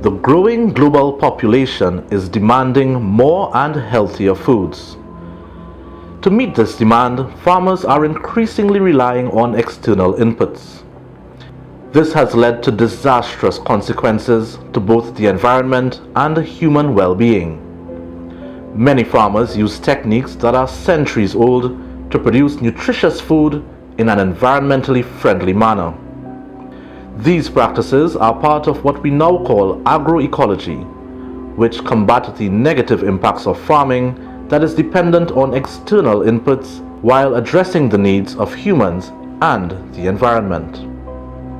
The growing global population is demanding more and healthier foods. To meet this demand, farmers are increasingly relying on external inputs. This has led to disastrous consequences to both the environment and human well-being. Many farmers use techniques that are centuries old to produce nutritious food in an environmentally friendly manner. These practices are part of what we now call agroecology, which combat the negative impacts of farming that is dependent on external inputs while addressing the needs of humans and the environment.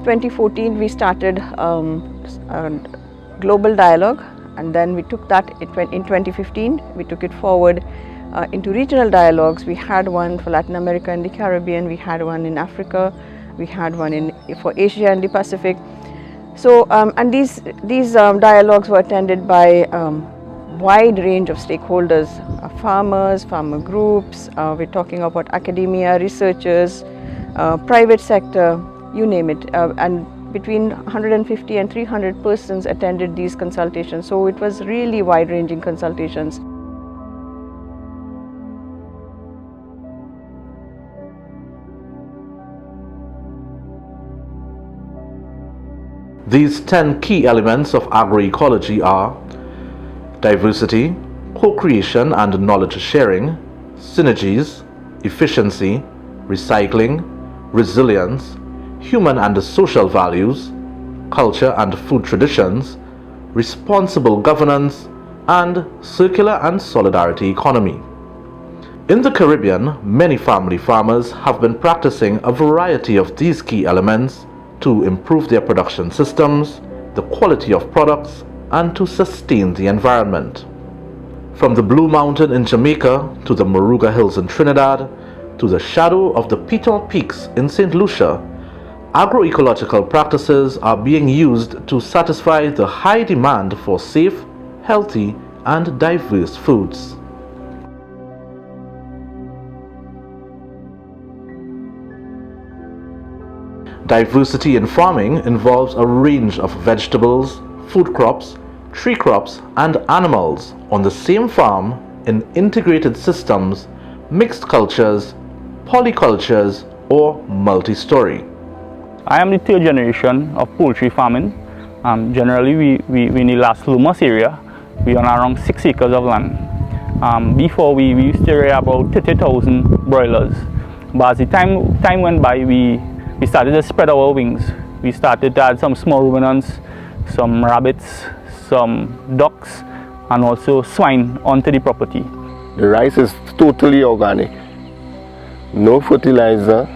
2014 we started a global dialogue, and then we took that in 2015, we took it forward into regional dialogues. We had one for Latin America and the Caribbean, we had one in Africa, we had one for Asia and the Pacific. So, and these dialogues were attended by wide range of stakeholders, farmers, farmer groups, we're talking about academia, researchers, private sector, you name it, and between 150 and 300 persons attended these consultations. So it was really wide-ranging consultations. These 10 key elements of agroecology are diversity, co-creation and knowledge sharing, synergies, efficiency, recycling, resilience, human and social values, culture and food traditions, responsible governance, and circular and solidarity economy. In the Caribbean, many family farmers have been practicing a variety of these key elements to improve their production systems, the quality of products, and to sustain the environment. From the Blue Mountain in Jamaica to the Moruga Hills in Trinidad to the shadow of the Piton Peaks in St. Lucia, agroecological practices are being used to satisfy the high demand for safe, healthy, and diverse foods. Diversity in farming involves a range of vegetables, food crops, tree crops, and animals on the same farm in integrated systems, mixed cultures, polycultures, or multi-story. I am the third generation of poultry farming. Generally, we in the Las Lomas area, we own around 6 acres of land. Before we used to rear about 30,000 broilers. But as the time went by, we started to spread our wings. We started to add some small ruminants, some rabbits, some ducks, and also swine onto the property. The rice is totally organic. No fertilizer,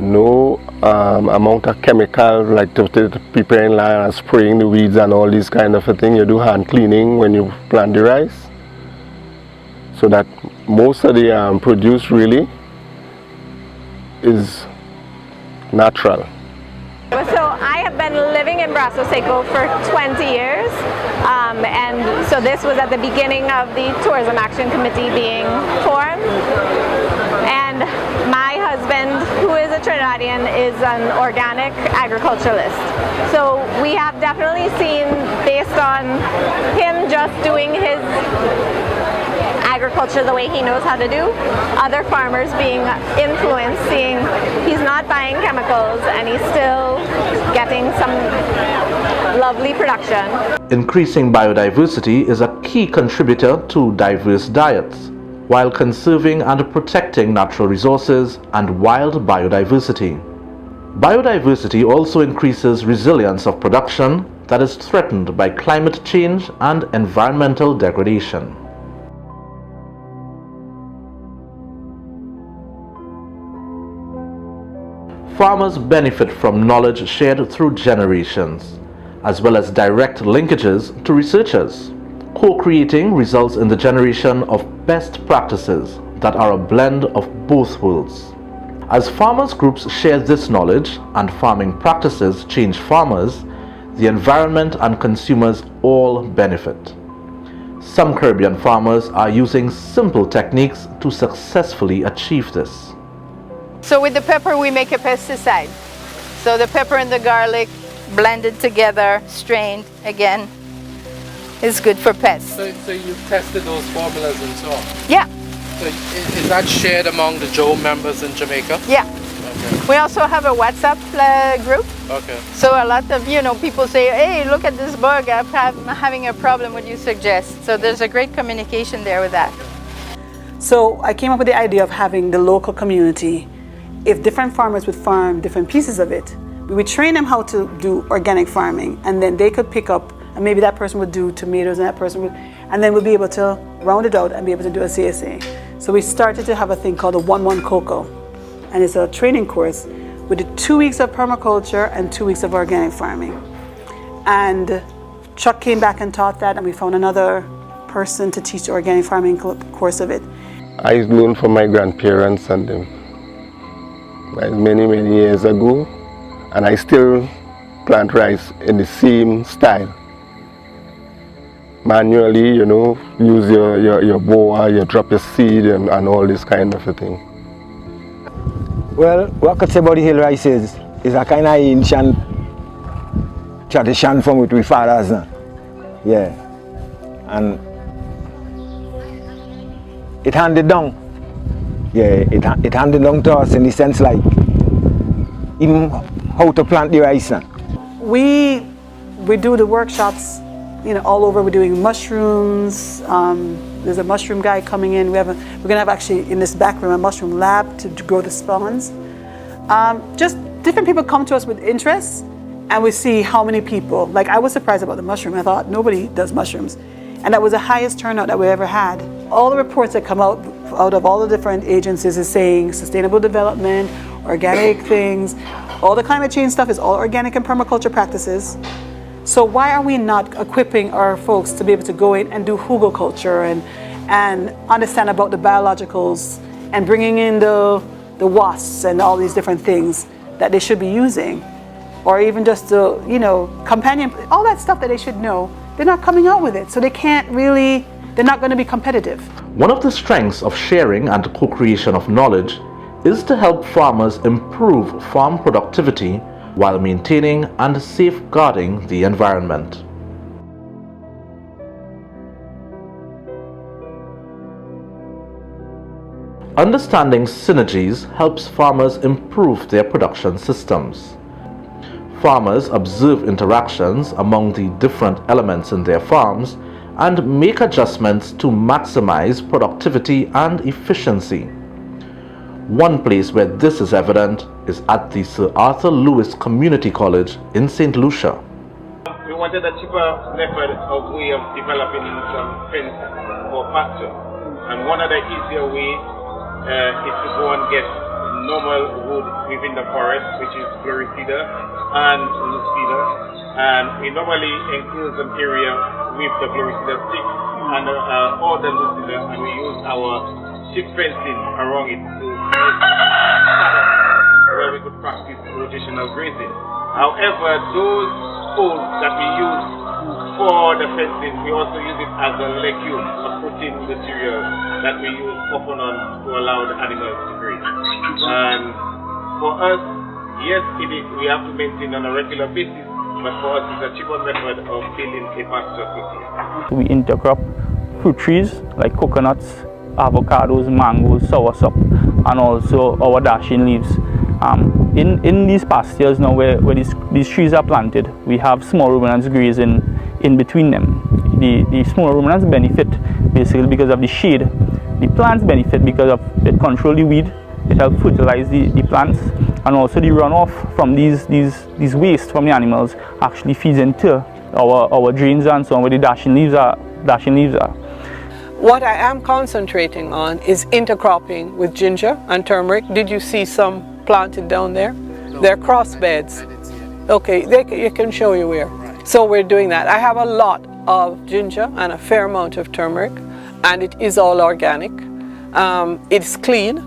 no amount of chemical like to preparing land and spraying the weeds and all these kind of a thing. You do hand cleaning when you plant the rice, so that most of the produce really is natural. So I have been living in Brazo Seco for 20 years, and so this was at the beginning of the Tourism Action Committee being formed. And my husband, who is a Trinidadian, is an organic agriculturalist. So we have definitely seen, based on him just doing his agriculture the way he knows how to do, other farmers being influenced, seeing he's not buying chemicals and he's still getting some lovely production. Increasing biodiversity is a key contributor to diverse diets, while conserving and protecting natural resources and wild biodiversity. Biodiversity also increases resilience of production that is threatened by climate change and environmental degradation. Farmers benefit from knowledge shared through generations, as well as direct linkages to researchers. Co-creating results in the generation of best practices that are a blend of both worlds. As farmers groups share this knowledge and farming practices change farmers, the environment and consumers all benefit. Some Caribbean farmers are using simple techniques to successfully achieve this. So with the pepper we make a pesticide. So the pepper and the garlic blended together, strained again. It's good for pests. So you've tested those formulas and so on? Yeah. So is that shared among the Joe members in Jamaica? Yeah. Okay. We also have a WhatsApp group. Okay. So a lot of, people say, hey, look at this bug, I'm having a problem, what do you suggest? So there's a great communication there with that. So I came up with the idea of having the local community, if different farmers would farm different pieces of it, we would train them how to do organic farming, and then they could pick up, and maybe that person would do tomatoes and that person would, and then we'll be able to round it out and be able to do a CSA. So we started to have a thing called the 1-1 Cocoa, and it's a training course. We did 2 weeks of permaculture and 2 weeks of organic farming. And Chuck came back and taught that, and we found another person to teach the organic farming course of it. I learned from my grandparents and them many years ago, and I still plant rice in the same style. Manually, use your boa, you drop your seed and all this kind of a thing. Well, what I could say about the hill rice is a kind of ancient tradition from with we fathers now. Yeah. And it handed down. Yeah, it handed down to us in the sense like even how to plant the rice now. We do the workshops, all over. We're doing mushrooms. There's a mushroom guy coming in. We're gonna have actually in this back room a mushroom lab to grow the spawns. Just different people come to us with interests, and we see how many people. Like I was surprised about the mushroom. I thought nobody does mushrooms, and that was the highest turnout that we ever had. All the reports that come out of all the different agencies is saying sustainable development, organic things. All the climate change stuff is all organic and permaculture practices. So why are we not equipping our folks to be able to go in and do hugelculture and understand about the biologicals and bringing in the wasps and all these different things that they should be using, or even just the companion, all that stuff that they should know. They're not coming out with it, so they're not going to be competitive. One of the strengths of sharing and co-creation of knowledge is to help farmers improve farm productivity while maintaining and safeguarding the environment. Understanding synergies helps farmers improve their production systems. Farmers observe interactions among the different elements in their farms and make adjustments to maximize productivity and efficiency. One place where this is evident is at the Sir Arthur Lewis Community College in St. Lucia. We wanted a cheaper method of way of developing some fence for pasture, and one of the easier ways is to go and get normal wood within the forest, which is gloricida and lucida, and we normally enclose an area with the gloricida stick and all the lucida, and we use our sheep fencing around it to where we could practice rotational grazing. However, those poles that we use for the fencing, we also use it as a legume, a protein material that we use often to allow the animals to graze. And for us, yes, we have to maintain on a regular basis, but for us it's a cheaper method of building a pasture system. We intercrop fruit trees like coconuts, avocados, mangoes, soursop, and also our dashing leaves. In these pastures now where these trees are planted, we have small ruminants grazing in between them. The small ruminants benefit basically because of the shade. The plants benefit because of it control the weed, it helps fertilize the plants, and also the runoff from these waste from the animals actually feeds into our drains and so on where the dashing leaves are. What I am concentrating on is intercropping with ginger and turmeric. Did you see some planted down there? No, they're cross beds. Okay, you can show you where. So we're doing that. I have a lot of ginger and a fair amount of turmeric, and it is all organic. It's clean.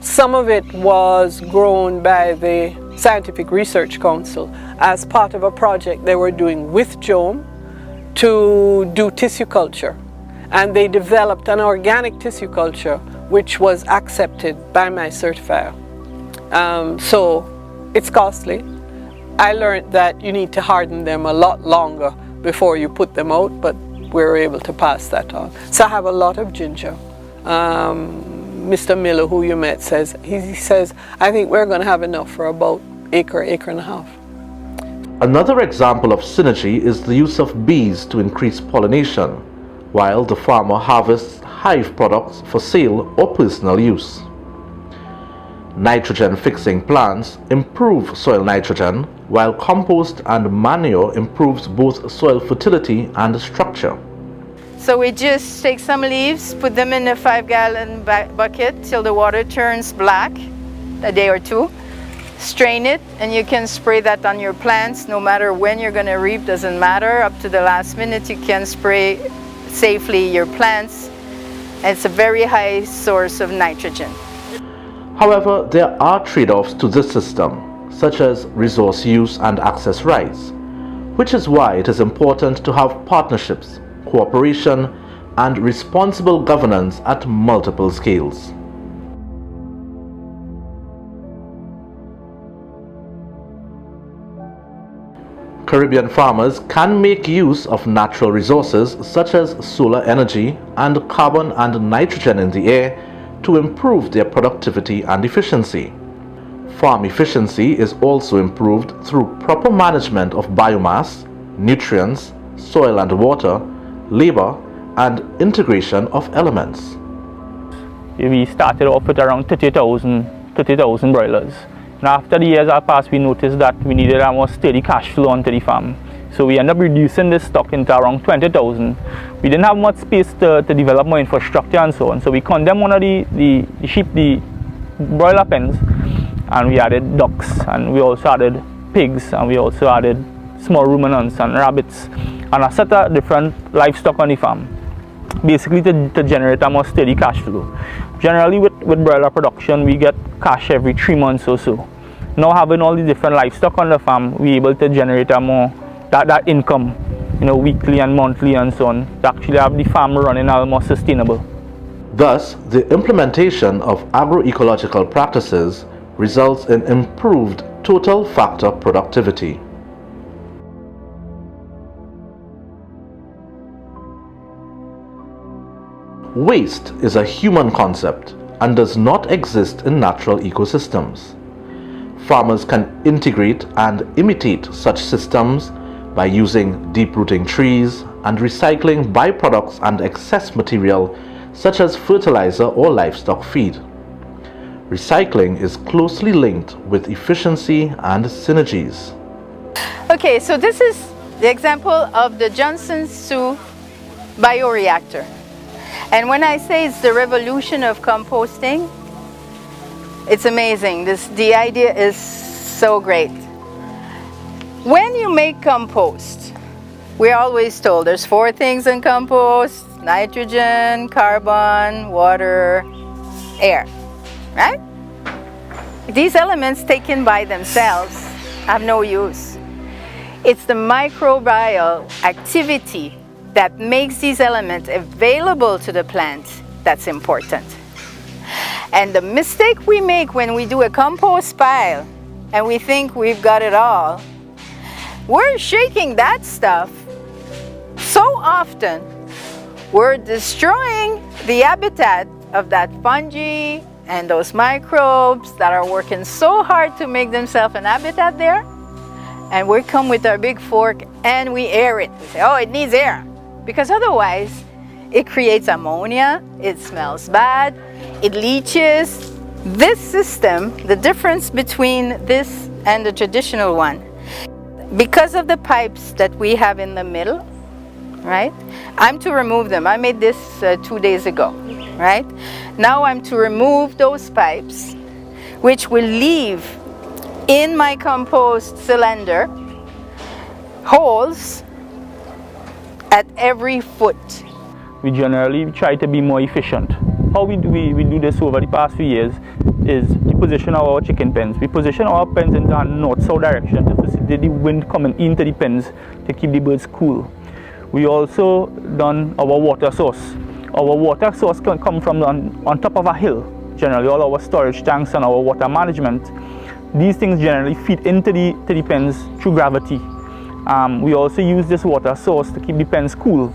Some of it was grown by the Scientific Research Council as part of a project they were doing with JOAM to do tissue culture. And they developed an organic tissue culture which was accepted by my certifier. So it's costly, I learned that you need to harden them a lot longer before you put them out, but we were able to pass that on. So I have a lot of ginger. Mr. Miller, who you met, says, he says, I think we're going to have enough for about acre and a half. Another example of synergy is the use of bees to increase pollination, while the farmer harvests hive products for sale or personal use. Nitrogen-fixing plants improve soil nitrogen, while compost and manure improves both soil fertility and structure. So we just take some leaves, put them in a 5-gallon bucket till the water turns black, a day or two. Strain it, and you can spray that on your plants. No matter when you're going to reap, doesn't matter. Up to the last minute, you can spray safely your plants. It's a very high source of nitrogen. However, there are trade-offs to this system, such as resource use and access rights, which is why it is important to have partnerships, cooperation, and responsible governance at multiple scales. Caribbean farmers can make use of natural resources such as solar energy and carbon and nitrogen in the air to improve their productivity and efficiency. Farm efficiency is also improved through proper management of biomass, nutrients, soil and water, labor, and integration of elements. We started off with around 30,000 broilers. Now after the years have passed, we noticed that we needed a more steady cash flow onto the farm. So we ended up reducing this stock into around 20,000. We didn't have much space to develop more infrastructure and so on. So we condemned one of the broiler pens, and we added ducks, and we also added pigs, and we also added small ruminants and rabbits, and a set of different livestock on the farm, basically to generate a more steady cash flow. Generally with broiler production, we get cash every 3 months or so. Now having all the different livestock on the farm, we're able to generate a more that income, weekly and monthly and so on, to actually have the farm running a more sustainable. Thus, the implementation of agroecological practices results in improved total factor productivity. Waste is a human concept and does not exist in natural ecosystems. Farmers can integrate and imitate such systems by using deep-rooting trees and recycling byproducts and excess material such as fertilizer or livestock feed. Recycling is closely linked with efficiency and synergies. Okay, so this is the example of the Johnson-Su bioreactor. And when I say it's the revolution of composting, it's amazing. The idea is so great. When you make compost, we're always told there's 4 things in compost: nitrogen, carbon, water, air, right? These elements taken by themselves have no use. It's the microbial activity that makes these elements available to the plant that's important. And the mistake we make when we do a compost pile and we think we've got it all, we're shaking that stuff so often, we're destroying the habitat of that fungi and those microbes that are working so hard to make themselves an habitat there. And we come with our big fork and we air it. We say, oh, it needs air. Because otherwise, it creates ammonia, it smells bad, it leaches. This system, the difference between this and the traditional one, because of the pipes that we have in the middle, right? I'm to remove them. I made this 2 days ago, right? Now I'm to remove those pipes, which will leave in my compost cylinder holes at every foot. We generally try to be more efficient. How we do this over the past few years is the position of our chicken pens. We position our pens in the north-south direction to facilitate the wind coming into the pens to keep the birds cool. We also done our water source. Our water source can come from on top of a hill. Generally, all our storage tanks and our water management these things generally feed into the pens through gravity. We also use this water source to keep the pens cool.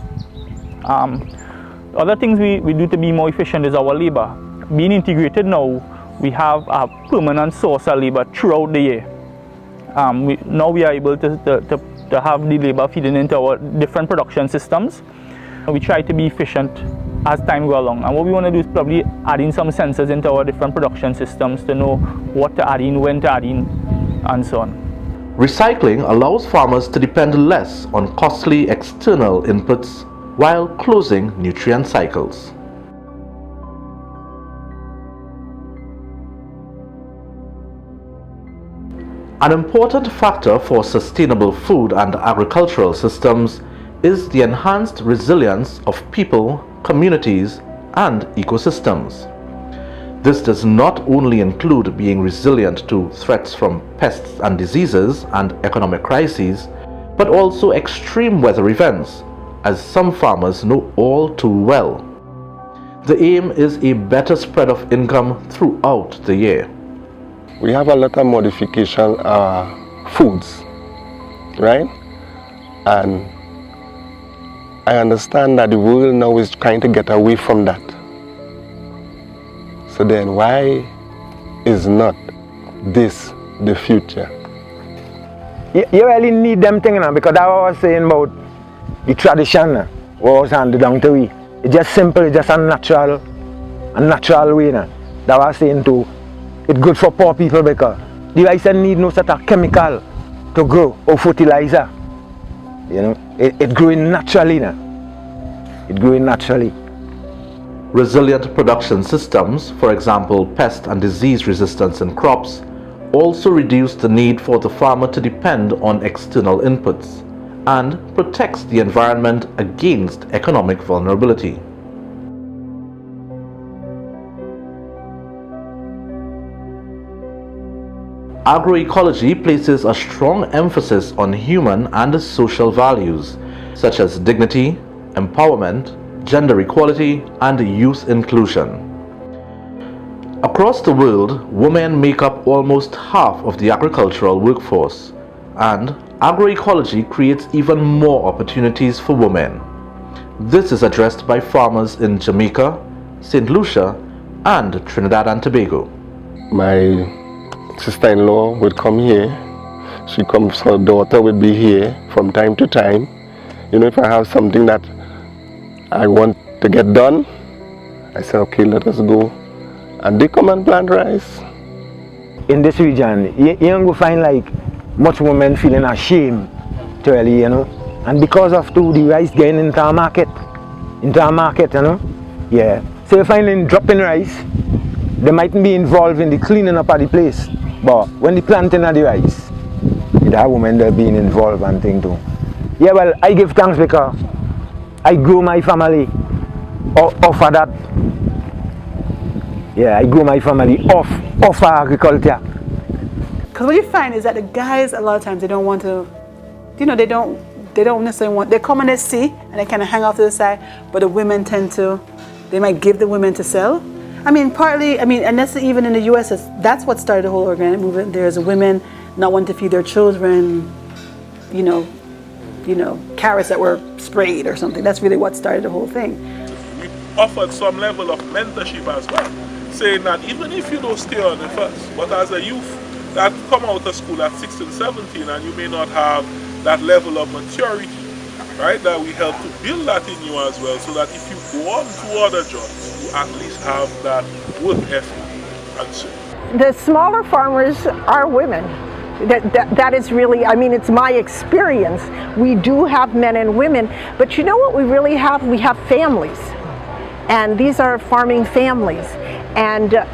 Other things we do to be more efficient is our labor. Being integrated now, we have a permanent source of labor throughout the year. Now we are able to have the labor feeding into our different production systems. We try to be efficient as time goes along, and what we want to do is probably add in some sensors into our different production systems to know what to add in, when to add in, and so on. Recycling allows farmers to depend less on costly external inputs while closing nutrient cycles. An important factor for sustainable food and agricultural systems is the enhanced resilience of people, communities, and ecosystems. This does not only include being resilient to threats from pests and diseases and economic crises, but also extreme weather events, as some farmers know all too well. The aim is a better spread of income throughout the year. We have a lot of modification foods, right? And I understand that the world now is trying to get away from that. So then why is not this the future? You really need them things now, because I was saying about the tradition what was handed down to we. It's just simple, it's just a natural way now. That was saying too. It's good for poor people because the rice need no sort of chemical to grow or fertilizer. You know, it's growing naturally now. It's growing naturally. Resilient production systems, for example pest and disease resistance in crops, also reduce the need for the farmer to depend on external inputs and protects the environment against economic vulnerability. Agroecology places a strong emphasis on human and social values such as dignity, empowerment, gender equality, and youth inclusion. Across the world, women make up almost half of the agricultural workforce, and agroecology creates even more opportunities for women. This is addressed by farmers in Jamaica, St. Lucia, and Trinidad and Tobago. My sister-in-law would come here. Her daughter would be here from time to time. You know, if I have something that I want to get done, I say, okay, let us go. And they come and plant rice. In this region, you don't go find like much women feeling ashamed to really, you know. And because of the rice getting into our market, you know. Yeah. So you find them dropping rice, they mightn't be involved in the cleaning up of the place. But when the planting of the rice, it have women that being involved and thing too. Yeah, well, I give thanks because I grow my family off of that. Yeah, I grow my family off agriculture. Because what you find is that the guys, a lot of times, they don't want to, you know, they don't necessarily want, they come and they see and they kind of hang off to the side, but the women tend to, they might give the women to sell. I mean, partly, and that's even in the US, that's what started the whole organic movement. There's women not wanting to feed their children, you know, carrots that were sprayed or something. That's really what started the whole thing. We offered some level of mentorship as well, saying that even if you don't stay on the first, but as a youth that come out of school at 16, 17, and you may not have that level of maturity, right, that we help to build that in you as well, so that if you go on to other jobs, you at least have that work ethic and so on. The smaller farmers are women. That is really, I mean, it's my experience. We do have men and women, but you know what we really have? We have families. And these are farming families. And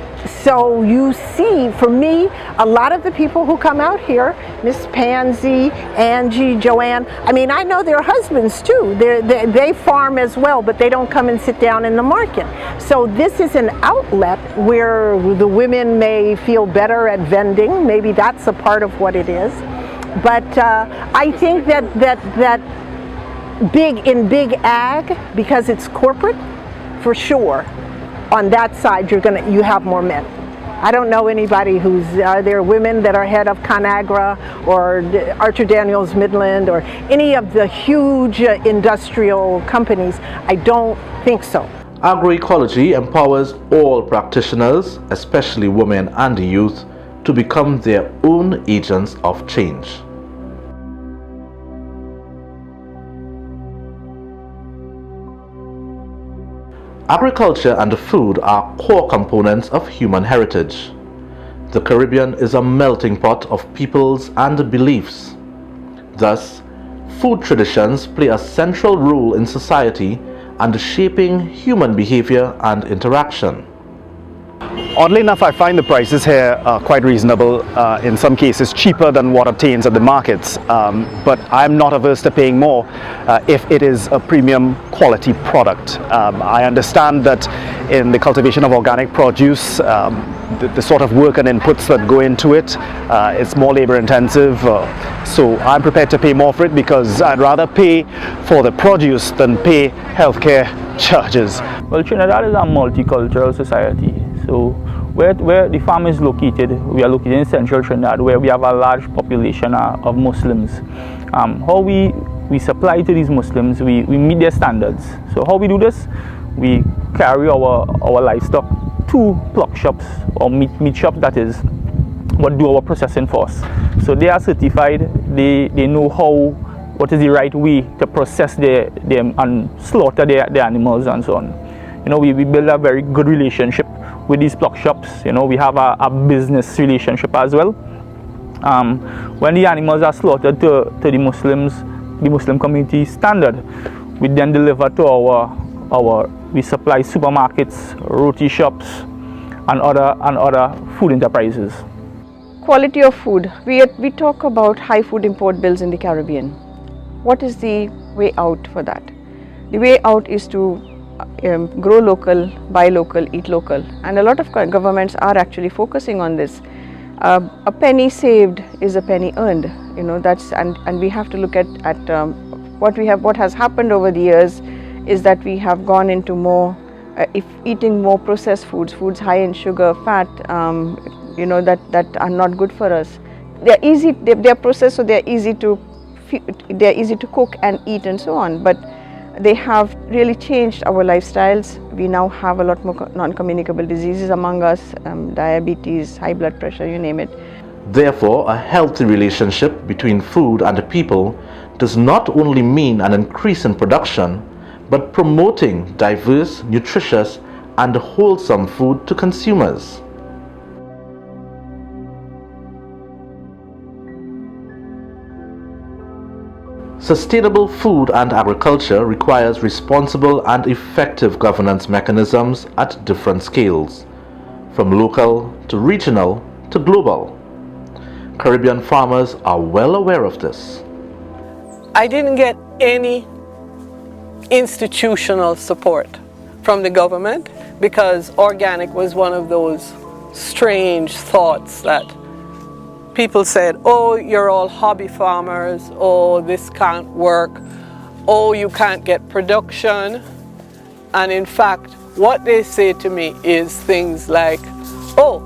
so you see, for me, a lot of the people who come out here, Miss Pansy, Angie, Joanne, I mean, I know their husbands too. They farm as well, but they don't come and sit down in the market. So this is an outlet where the women may feel better at vending. Maybe that's a part of what it is. But I think that big ag, because it's corporate, for sure, on that side you have more men. I don't know anybody are there women that are head of ConAgra or Archer Daniels Midland or any of the huge industrial companies? I don't think so. Agroecology empowers all practitioners, especially women and youth, to become their own agents of change. Agriculture and food are core components of human heritage. The Caribbean is a melting pot of peoples and beliefs. Thus, food traditions play a central role in society and shaping human behavior and interaction. Oddly enough, I find the prices here quite reasonable, in some cases cheaper than what obtains at the markets, but I'm not averse to paying more if it is a premium quality product. I understand that in the cultivation of organic produce, the sort of work and inputs that go into it, it's more labor intensive, so I'm prepared to pay more for it because I'd rather pay for the produce than pay healthcare charges. Well, Trinidad is a multicultural society. So where the farm is located, we are located in central Trinidad where we have a large population of Muslims. How we supply to these Muslims, we meet their standards. So how we do this? We carry our livestock to pluck shops or meat shops, that is, what do our processing for us. So they are certified, they know what is the right way to process them and slaughter their animals and so on. You know, we build a very good relationship with these pluck shops. You know, we have a business relationship as well. When the animals are slaughtered to the Muslim community standard, we then deliver to we supply supermarkets, roti shops, and other food enterprises. Quality of food. We talk about high food import bills in the Caribbean. What is the way out for that? The way out is to grow local, buy local, eat local, and a lot of governments are actually focusing on this. A penny saved is a penny earned. You know, that's and we have to look at what has happened over the years is that we have gone into more eating more processed foods high in sugar, fat, you know, that are not good for us. They're easy, they're processed, so they're easy to cook and eat and so on, but they have really changed our lifestyles. We now have a lot more non-communicable diseases among us, diabetes, high blood pressure, you name it. Therefore, a healthy relationship between food and people does not only mean an increase in production, but promoting diverse, nutritious, and wholesome food to consumers. Sustainable food and agriculture requires responsible and effective governance mechanisms at different scales, from local to regional to global. Caribbean farmers are well aware of this. I didn't get any institutional support from the government because organic was one of those strange thoughts that people said, oh, you're all hobby farmers, oh, this can't work, oh, you can't get production. And in fact, what they say to me is things like, oh,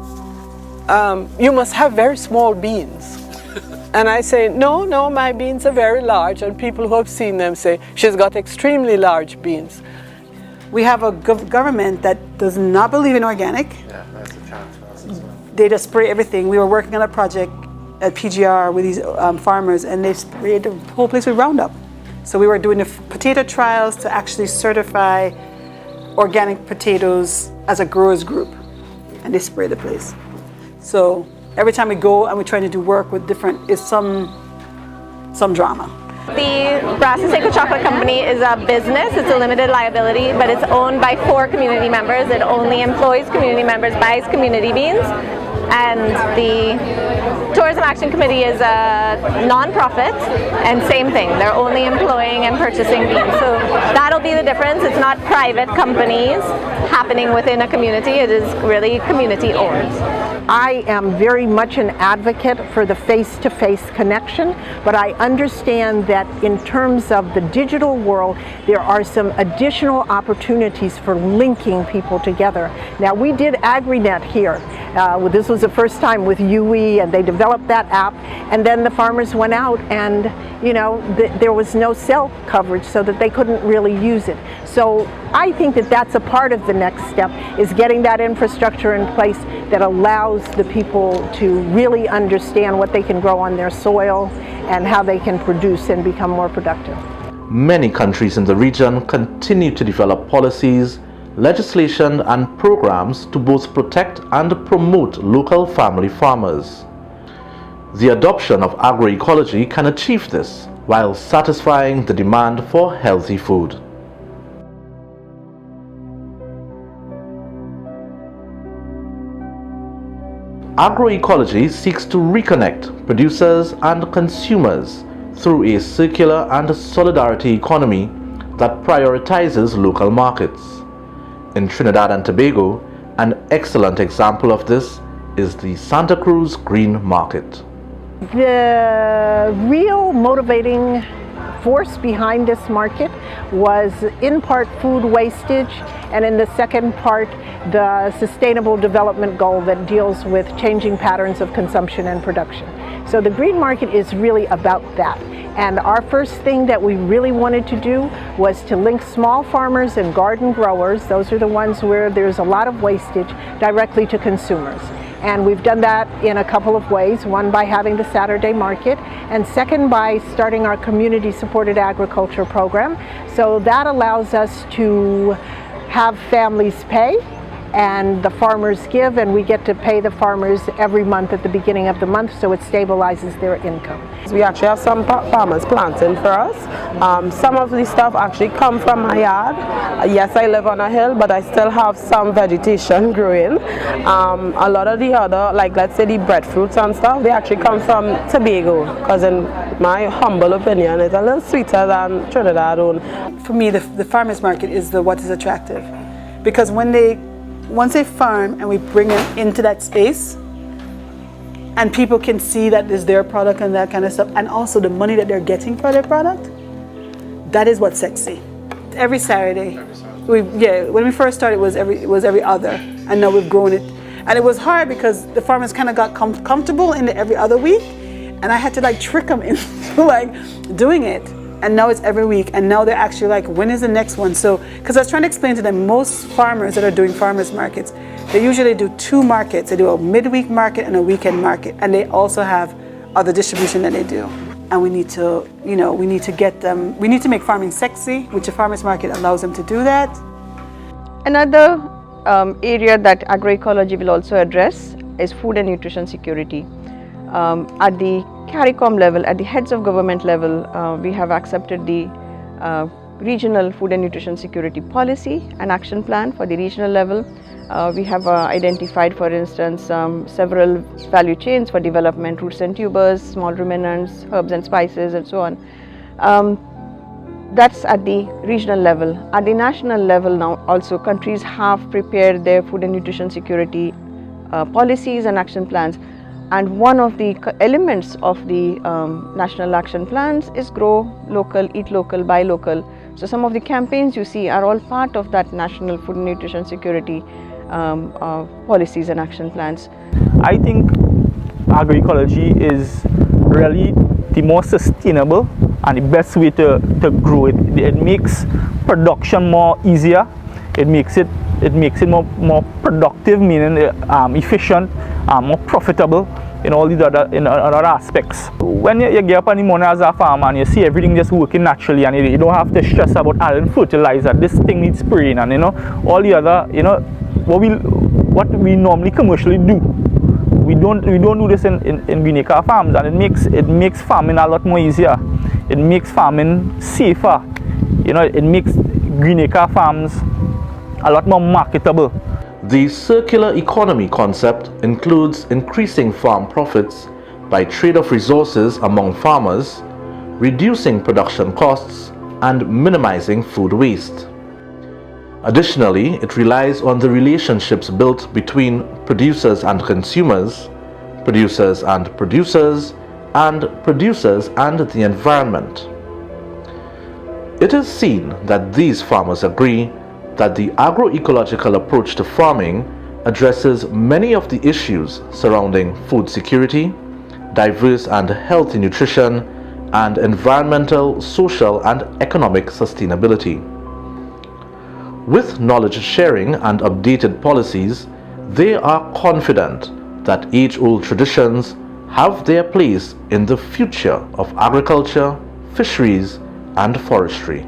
you must have very small beans. And I say, no, my beans are very large. And people who have seen them say, she's got extremely large beans. We have a government that does not believe in organic. Yeah, that's a challenge for us as well. They just spray everything. We were working on a project at PGR with these farmers, and they sprayed the whole place with Roundup. So we were doing the potato trials to actually certify organic potatoes as a growers group, and they spray the place. So every time we go and we're trying to do work with different, it's some drama. The Brasso Seco Chocolate Company is a business. It's a limited liability, but it's owned by 4 community members. It only employs community members, buys community beans, and the Tourism Action Committee is a non-profit, and same thing, they're only employing and purchasing beans. So that'll be the difference. It's not private companies happening within a community, it is really community owned. I am very much an advocate for the face-to-face connection, but I understand that in terms of the digital world, there are some additional opportunities for linking people together. Now, we did AgriNet here, This was the first time with UE, and they developed that app, and then the farmers went out and, you know, there was no cell coverage, so that they couldn't really use it. So I think that that's a part of the next step, is getting that infrastructure in place that allows the people to really understand what they can grow on their soil and how they can produce and become more productive. Many countries in the region continue to develop policies, legislation and programs to both protect and promote local family farmers. The adoption of agroecology can achieve this while satisfying the demand for healthy food. Agroecology seeks to reconnect producers and consumers through a circular and solidarity economy that prioritizes local markets. In Trinidad and Tobago, an excellent example of this is the Santa Cruz Green Market. The real motivating force behind this market was in part food wastage, and in the second part the sustainable development goal that deals with changing patterns of consumption and production. So the green market is really about that. And our first thing that we really wanted to do was to link small farmers and garden growers, those are the ones where there's a lot of wastage, directly to consumers. And we've done that in a couple of ways. One, by having the Saturday market, and second, by starting our community supported agriculture program. So that allows us to have families pay and the farmers give, and we get to pay the farmers every month at the beginning of the month, so it stabilizes their income. We actually have some farmers planting for us. Some of the stuff actually come from my yard. Yes, I live on a hill, but I still have some vegetation growing. A lot of the other, like let's say the breadfruits and stuff, they actually come from Tobago, because in my humble opinion, it's a little sweeter than Trinidad own. For me, the farmers market is what is attractive, because once they farm and we bring them into that space and people can see that is their product and that kind of stuff, and also the money that they're getting for their product, that is what's sexy. Every Saturday, when we first started it was every other, and now we've grown it. And it was hard because the farmers kind of got comfortable in the every other week, and I had to like trick them into like doing it. And now it's every week, and now they're actually like, when is the next one? So, because I was trying to explain to them, most farmers that are doing farmers markets, they usually do two markets. They do a midweek market and a weekend market, and they also have other distribution that they do. And we need to, we need to get them, we need to make farming sexy, which a farmers market allows them to do that. Another area that agroecology will also address is food and nutrition security. At the CARICOM level, at the heads of government level, we have accepted the regional food and nutrition security policy and action plan for the regional level. We have identified, for instance, several value chains for development, roots and tubers, small ruminants, herbs and spices, and so on. That's at the regional level. At the national level now, also countries have prepared their food and nutrition security policies and action plans. And one of the elements of the national action plans is grow local, eat local, buy local. So some of the campaigns you see are all part of that national food and nutrition security policies and action plans. I think agroecology is really the most sustainable and the best way to grow it. It makes production more easier. It makes it more productive, meaning efficient, more profitable in all these other aspects. When you get up in the morning as a farmer and you see everything just working naturally, and you don't have to stress about adding fertilizer, this thing needs spraying, and all the other, what we normally commercially do. We don't do this in Greenacre farms, and it makes farming a lot more easier. It makes farming safer. It makes Greenacre farms a lot more marketable. The circular economy concept includes increasing farm profits by trade of resources among farmers, reducing production costs, and minimizing food waste. Additionally, it relies on the relationships built between producers and consumers, producers and producers, and producers and the environment. It is seen that these farmers agree that the agroecological approach to farming addresses many of the issues surrounding food security, diverse and healthy nutrition, and environmental, social, and economic sustainability. With knowledge sharing and updated policies, they are confident that age-old traditions have their place in the future of agriculture, fisheries, and forestry.